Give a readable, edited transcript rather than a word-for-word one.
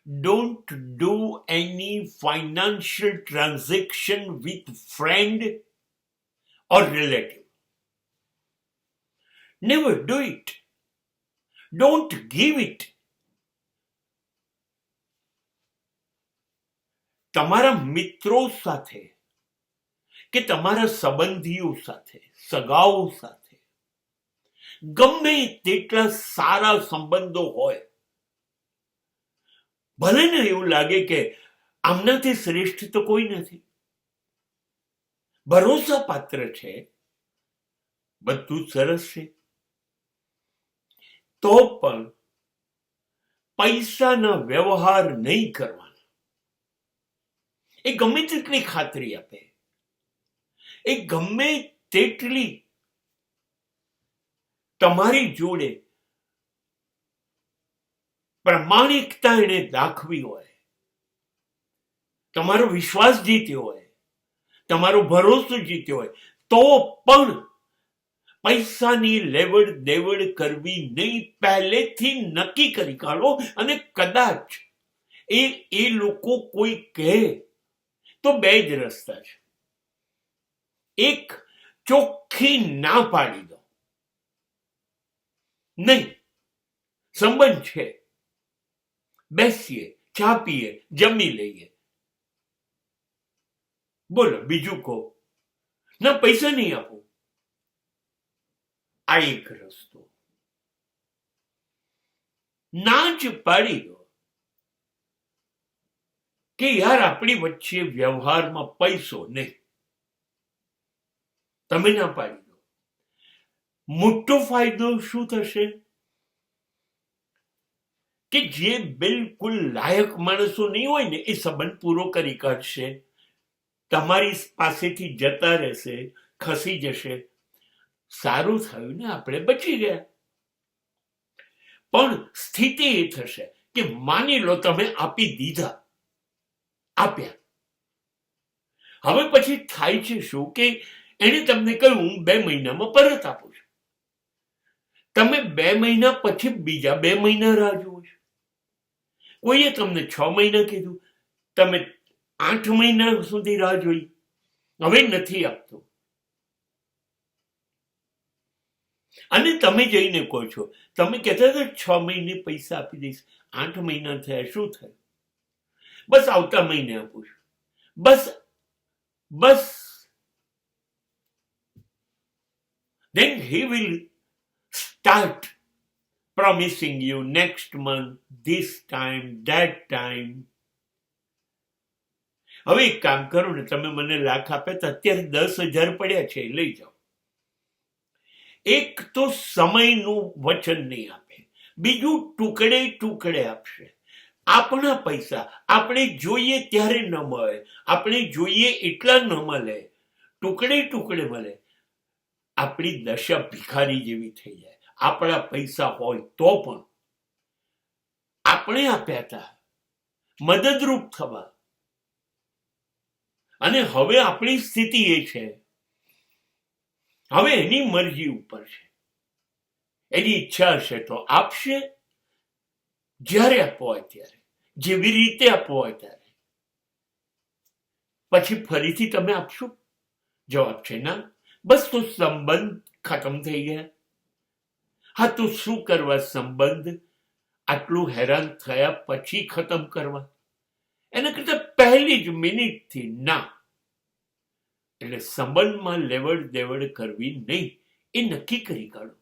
Don't do any financial transaction with friend or relative. Never do it. Don't give it. તમારા મિત્રો સાથે કે તમારા સંબંધીઓ સાથે, સગાઓ સાથે ગમે તેટલા સારા સંબંધો હોય, ભલે ને એવું લાગે કે આમનાથી શ્રેષ્ઠ તો કોઈ નથી, ભરોસા પાત્ર છે, બધું સરસ છે, તો પણ પૈસાના વ્યવહાર નહીં કરવાના. એ ગમે તેટલી ખાતરી આપે, એ ગમે તેટલી તમારી જોડે પ્રામાણિકતા એને દાખવી હોય, તમારો વિશ્વાસ જીત્યો હોય, તમારો ભરોસો જીત્યો હોય, તો પણ પૈસાની લેવડ દેવડ કરવી નહીં. પહેલેથી નક્કી કરી કાઢો. અને કદાચ એ લોકો કોઈ કહે તો બે જ રસ્તા છે. એક, ચોખ્ખી ના પાડી દો, નહીં, સંબંધ છે, બેસીએ, ચા પીએ, જમી લઈએ, બોલો, બીજું કહો, ના પૈસા નહીં આપો. આ એક રસ્તો. ના જ પાડી દો કે યાર આપણી વચ્ચે વ્યવહારમાં પૈસો નહીં. તમે ના પાડી દો. મોટો ફાયદો શું થશે કે જે બિલકુલ લાયક માણસો નહીં હોય ને એ સંબંધ પૂરો કરી કાઢશે, તમારી પાસેથી જતા રહેશે, ખસી જશે. સારું થયું ને, આપણે બચી ગયા. પણ સ્થિતિ એ થશે કે માની લો તમે આપી દીધા, આપ્યા, હવે પછી થાય છે શું કે એને તમને કહ્યું હું 2 મહિનામાં પરત આપું છું. તમે 2 મહિના પછી બીજા 2 મહિના રાહ જુઓ છો. કોઈએ તમને 6 મહિના કીધું, તમે 8 મહિના સુધી રાહ જોઈ, હવે નથી આપતો. અને તમે જઈને કહો છો, તમે કહેતા હતા 6 મહિને પૈસા આપી દઈશ, 8 મહિના થયા, શું થયું? બસ આવતા મહિને આપું છું. બસ then he will start promising you next month, this time, that time. હવે એક કામ કરો ને, તમે મને લાખ આપ્યા તો અત્યારે 10,000 પડ્યા છે, લઈ જાઓ. એક તો સમયનું વચન નહીં આપે, બીજું ટુકડે ટુકડે આપશે. આપણા પૈસા આપણે જોઈએ ત્યારે ન મળે, આપણે જોઈએ એટલા ન મળે, ટુકડે ટુકડે મળે. આપણી દશા ભિખારી જેવી થઈ જાય. આપણા પૈસા હોય તો પણ આપણે આપ્યા હતા મદદરૂપ થવા, અને હવે આપણી સ્થિતિ એ છે, હવે એની મરજી ઉપર છે. એની ઈચ્છા હશે તો આપશે, જ્યારે આપવો હોય ત્યારે, જેવી રીતે આપવો હોય ત્યારે. પછી ફરીથી તમે આપશો? જવાબ છે ના. બસ તો સંબંધ ખતમ થઈ ગયા. હા, તો શું કરવા સંબંધ આટલું હેરાન થયા પછી ખતમ કરવા? એના કરતા પહેલી જ મિનિટથી ના. એટલે સંબંધમાં લેવડ દેવડ કરવી નહીં, એ નક્કી કરી કાઢો.